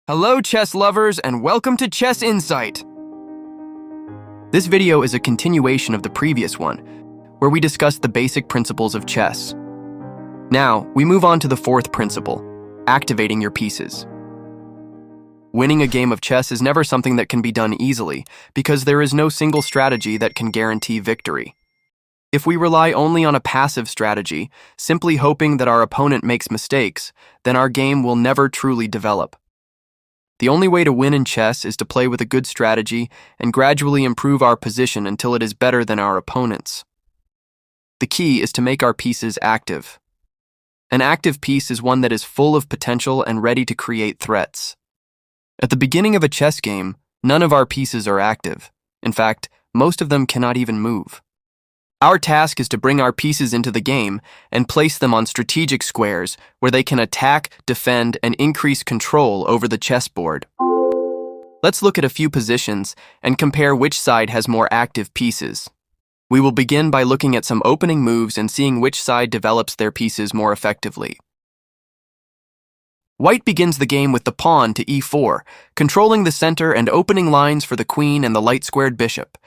Hello chess lovers and welcome to Chess Insight! This video is a continuation of the previous one, where we discussed the basic principles of chess. Now, we move on to the fourth principle, activating your pieces. Winning a game of chess is never something that can be done easily, because there is no single strategy that can guarantee victory. If we rely only on a passive strategy, simply hoping that our opponent makes mistakes, then our game will never truly develop. The only way to win in chess is to play with a good strategy and gradually improve our position until it is better than our opponents. The key is to make our pieces active. An active piece is one that is full of potential and ready to create threats. At the beginning of a chess game, none of our pieces are active. In fact, most of them cannot even move. Our task is to bring our pieces into the game and place them on strategic squares where they can attack, defend, and increase control over the chessboard. Let's look at a few positions and compare which side has more active pieces. We will begin by looking at some opening moves and seeing which side develops their pieces more effectively. White begins the game with the pawn to e4, controlling the center and opening lines for the queen and the light-squared bishop.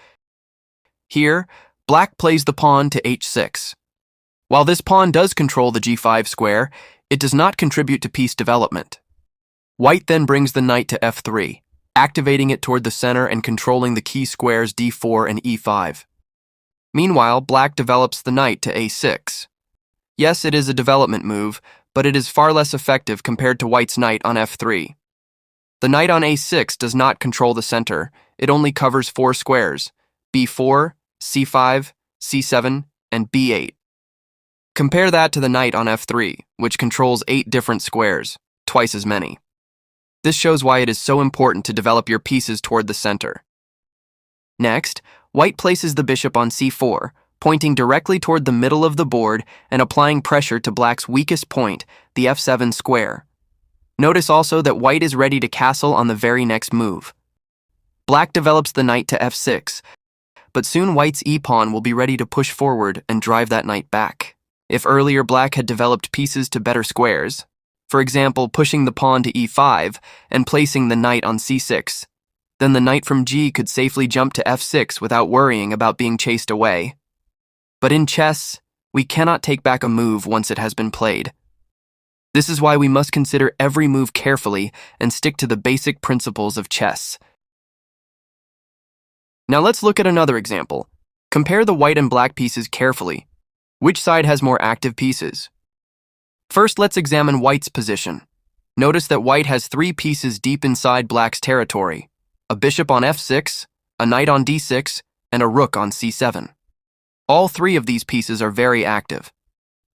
Here, Black plays the pawn to h6. While this pawn does control the g5 square, it does not contribute to piece development. White then brings the knight to f3, activating it toward the center and controlling the key squares d4 and e5. Meanwhile, Black develops the knight to a6. Yes, it is a development move, but it is far less effective compared to White's knight on f3. The knight on a6 does not control the center, it only covers 4 squares, b4, c5, c7, and b8. Compare that to the knight on f3, which controls 8 different squares, twice as many. This shows why it is so important to develop your pieces toward the center. Next, White places the bishop on c4, pointing directly toward the middle of the board and applying pressure to Black's weakest point, the f7 square. Notice also that White is ready to castle on the very next move. Black develops the knight to f6, but soon White's e-pawn will be ready to push forward and drive that knight back. If earlier Black had developed pieces to better squares, for example pushing the pawn to e5 and placing the knight on c6, then the knight from g could safely jump to f6 without worrying about being chased away. But in chess, we cannot take back a move once it has been played. This is why we must consider every move carefully and stick to the basic principles of chess. Now let's look at another example. Compare the white and black pieces carefully. Which side has more active pieces? First, let's examine White's position. Notice that White has 3 pieces deep inside Black's territory: a bishop on f6, a knight on d6, and a rook on c7. All 3 of these pieces are very active.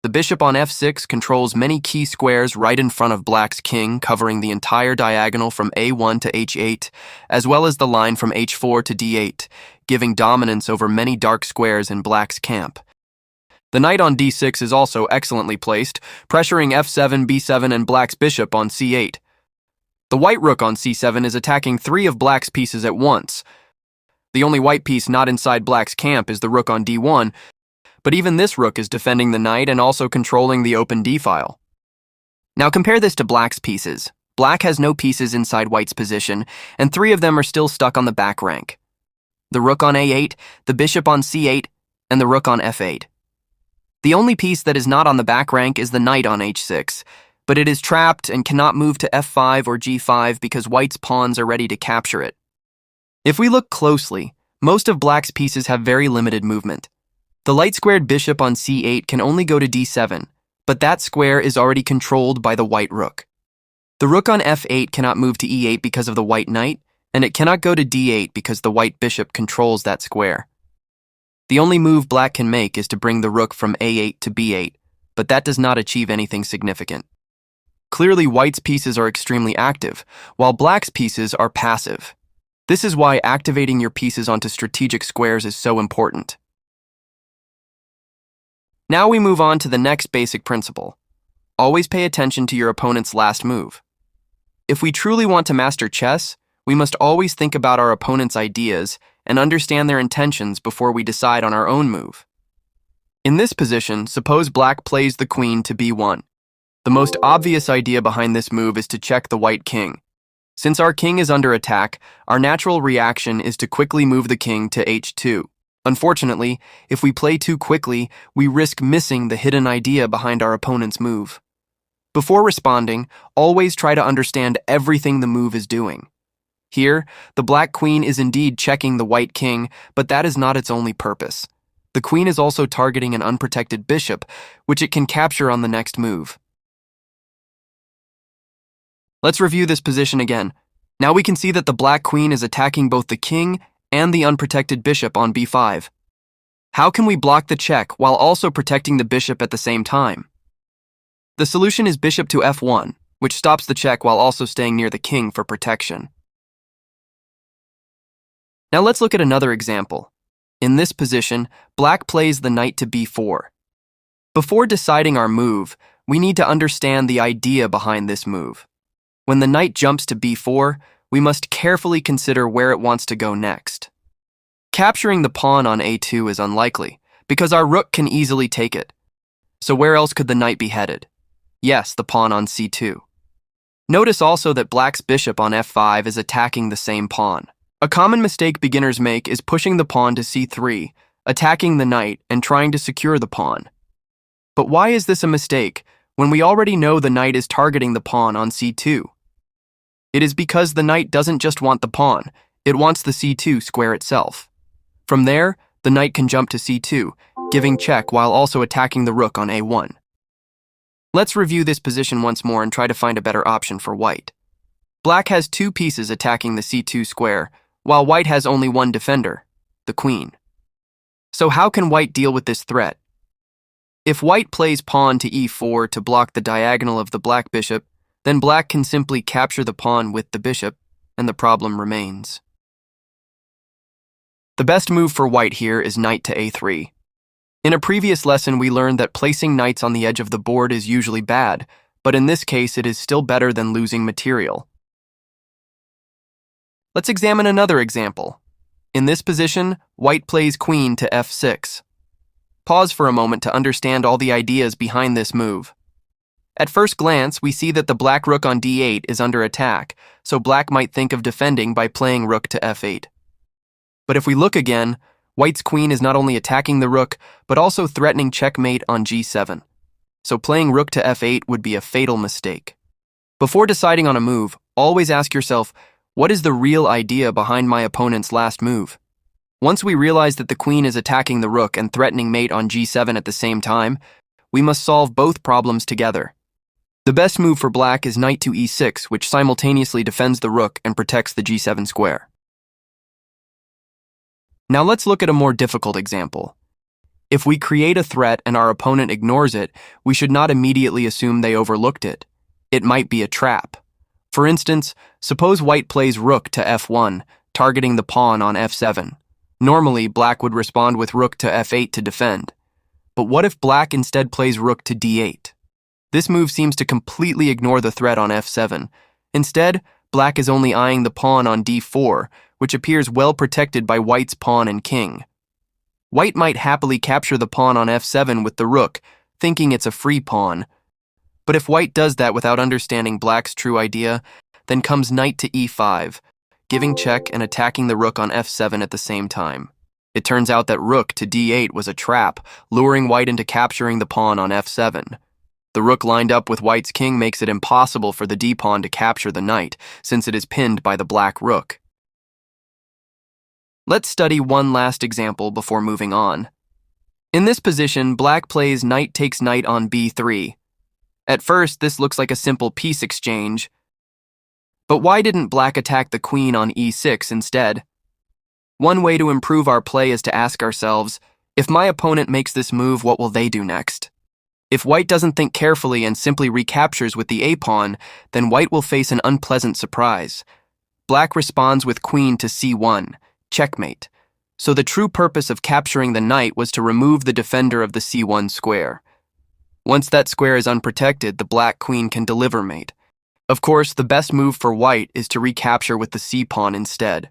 The bishop on f6 controls many key squares right in front of Black's king, covering the entire diagonal from a1 to h8, as well as the line from h4 to d8, giving dominance over many dark squares in Black's camp. The knight on d6 is also excellently placed, pressuring f7, b7, and Black's bishop on c8. The white rook on c7 is attacking 3 of Black's pieces at once. The only white piece not inside Black's camp is the rook on d1, but even this rook is defending the knight and also controlling the open d-file. Now compare this to Black's pieces. Black has no pieces inside White's position, and 3 of them are still stuck on the back rank: the rook on a8, the bishop on c8, and the rook on f8. The only piece that is not on the back rank is the knight on h6, but it is trapped and cannot move to f5 or g5 because White's pawns are ready to capture it. If we look closely, most of Black's pieces have very limited movement. The light-squared bishop on c8 can only go to d7, but that square is already controlled by the white rook. The rook on f8 cannot move to e8 because of the white knight, and it cannot go to d8 because the white bishop controls that square. The only move Black can make is to bring the rook from a8 to b8, but that does not achieve anything significant. Clearly, White's pieces are extremely active, while Black's pieces are passive. This is why activating your pieces onto strategic squares is so important. Now we move on to the next basic principle. Always pay attention to your opponent's last move. If we truly want to master chess, we must always think about our opponent's ideas and understand their intentions before we decide on our own move. In this position, suppose Black plays the queen to b1. The most obvious idea behind this move is to check the white king. Since our king is under attack, our natural reaction is to quickly move the king to h2. Unfortunately, if we play too quickly, we risk missing the hidden idea behind our opponent's move. Before responding, always try to understand everything the move is doing. Here, the black queen is indeed checking the white king, but that is not its only purpose. The queen is also targeting an unprotected bishop, which it can capture on the next move. Let's review this position again. Now we can see that the black queen is attacking both the king and the unprotected bishop on b5. How can we block the check while also protecting the bishop at the same time? The solution is bishop to f1, which stops the check while also staying near the king for protection. Now let's look at another example. In this position, black plays the knight to b4. Before deciding our move, we need to understand the idea behind this move. When the knight jumps to b4, we must carefully consider where it wants to go next. Capturing the pawn on a2 is unlikely, because our rook can easily take it. So where else could the knight be headed? Yes, the pawn on c2. Notice also that black's bishop on f5 is attacking the same pawn. A common mistake beginners make is pushing the pawn to c3, attacking the knight, and trying to secure the pawn. But why is this a mistake when we already know the knight is targeting the pawn on c2? It is because the knight doesn't just want the pawn, it wants the c2 square itself. From there, the knight can jump to c2, giving check while also attacking the rook on a1. Let's review this position once more and try to find a better option for white. Black has two pieces attacking the c2 square, while white has only one defender, the queen. So how can white deal with this threat? If white plays pawn to e4 to block the diagonal of the black bishop, then black can simply capture the pawn with the bishop, and the problem remains. The best move for white here is knight to a3. In a previous lesson, we learned that placing knights on the edge of the board is usually bad, but in this case, it is still better than losing material. Let's examine another example. In this position, white plays queen to f6. Pause for a moment to understand all the ideas behind this move. At first glance, we see that the black rook on d8 is under attack, so black might think of defending by playing rook to f8. But if we look again, white's queen is not only attacking the rook, but also threatening checkmate on g7. So playing rook to f8 would be a fatal mistake. Before deciding on a move, always ask yourself, what is the real idea behind my opponent's last move? Once we realize that the queen is attacking the rook and threatening mate on g7 at the same time, we must solve both problems together. The best move for black is knight to e6, which simultaneously defends the rook and protects the g7 square. Now let's look at a more difficult example. If we create a threat and our opponent ignores it, we should not immediately assume they overlooked it. It might be a trap. For instance, suppose white plays rook to f1, targeting the pawn on f7. Normally, black would respond with rook to f8 to defend. But what if black instead plays rook to d8? This move seems to completely ignore the threat on f7. Instead, black is only eyeing the pawn on d4, which appears well protected by white's pawn and king. White might happily capture the pawn on f7 with the rook, thinking it's a free pawn. But if white does that without understanding black's true idea, then comes knight to e5, giving check and attacking the rook on f7 at the same time. It turns out that rook to d8 was a trap, luring white into capturing the pawn on f7. The rook lined up with white's king makes it impossible for the d-pawn to capture the knight, since it is pinned by the black rook. Let's study one last example before moving on. In this position, black plays knight takes knight on b3. At first, this looks like a simple piece exchange. But why didn't black attack the queen on e6 instead? One way to improve our play is to ask ourselves, if my opponent makes this move, what will they do next? If white doesn't think carefully and simply recaptures with the a-pawn, then white will face an unpleasant surprise. Black responds with queen to c1, checkmate. So the true purpose of capturing the knight was to remove the defender of the c1 square. Once that square is unprotected, the black queen can deliver mate. Of course, the best move for white is to recapture with the c-pawn instead.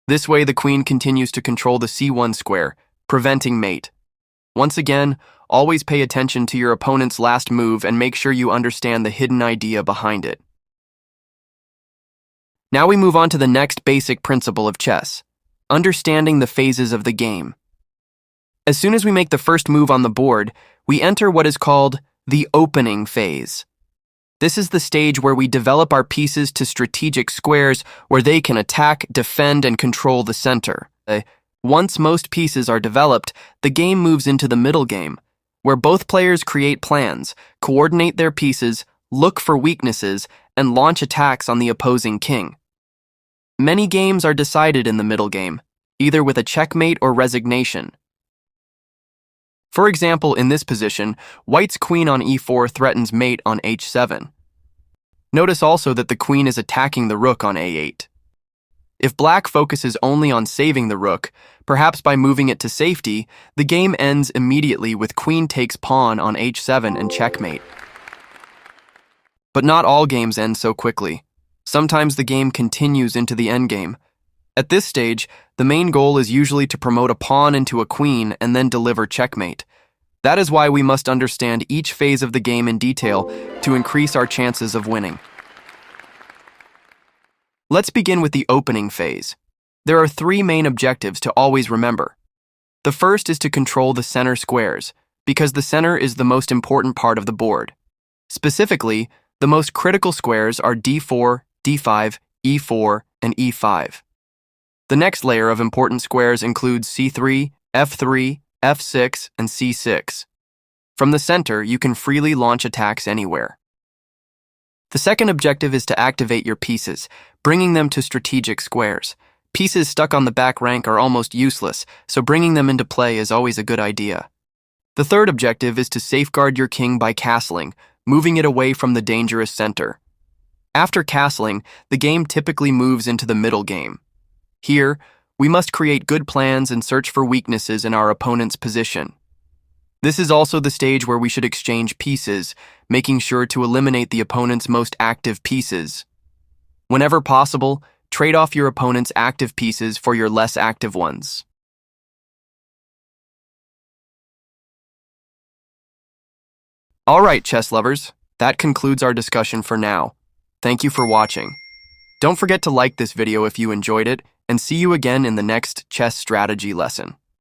This way, the queen continues to control the c1 square, preventing mate. Once again, always pay attention to your opponent's last move and make sure you understand the hidden idea behind it. Now we move on to the next basic principle of chess, understanding the phases of the game. As soon as we make the first move on the board, we enter what is called the opening phase. This is the stage where we develop our pieces to strategic squares where they can attack, defend, and control the center. Once most pieces are developed, the game moves into the middle game, where both players create plans, coordinate their pieces, look for weaknesses, and launch attacks on the opposing king. Many games are decided in the middle game, either with a checkmate or resignation. For example, in this position, white's queen on e4 threatens mate on h7. Notice also that the queen is attacking the rook on a8. If black focuses only on saving the rook, perhaps by moving it to safety, the game ends immediately with queen takes pawn on h7 and checkmate. But not all games end so quickly. Sometimes the game continues into the endgame. At this stage, the main goal is usually to promote a pawn into a queen and then deliver checkmate. That is why we must understand each phase of the game in detail to increase our chances of winning. Let's begin with the opening phase. There are three main objectives to always remember. The first is to control the center squares, because the center is the most important part of the board. Specifically, the most critical squares are d4, d5, e4, and e5. The next layer of important squares includes c3, f3, f6, and c6. From the center, you can freely launch attacks anywhere. The second objective is to activate your pieces, bringing them to strategic squares. Pieces stuck on the back rank are almost useless, so bringing them into play is always a good idea. The third objective is to safeguard your king by castling, moving it away from the dangerous center. After castling, the game typically moves into the middle game. Here, we must create good plans and search for weaknesses in our opponent's position. This is also the stage where we should exchange pieces, making sure to eliminate the opponent's most active pieces. Whenever possible, trade off your opponent's active pieces for your less active ones. Alright, chess lovers, that concludes our discussion for now. Thank you for watching. Don't forget to like this video if you enjoyed it, and see you again in the next chess strategy lesson.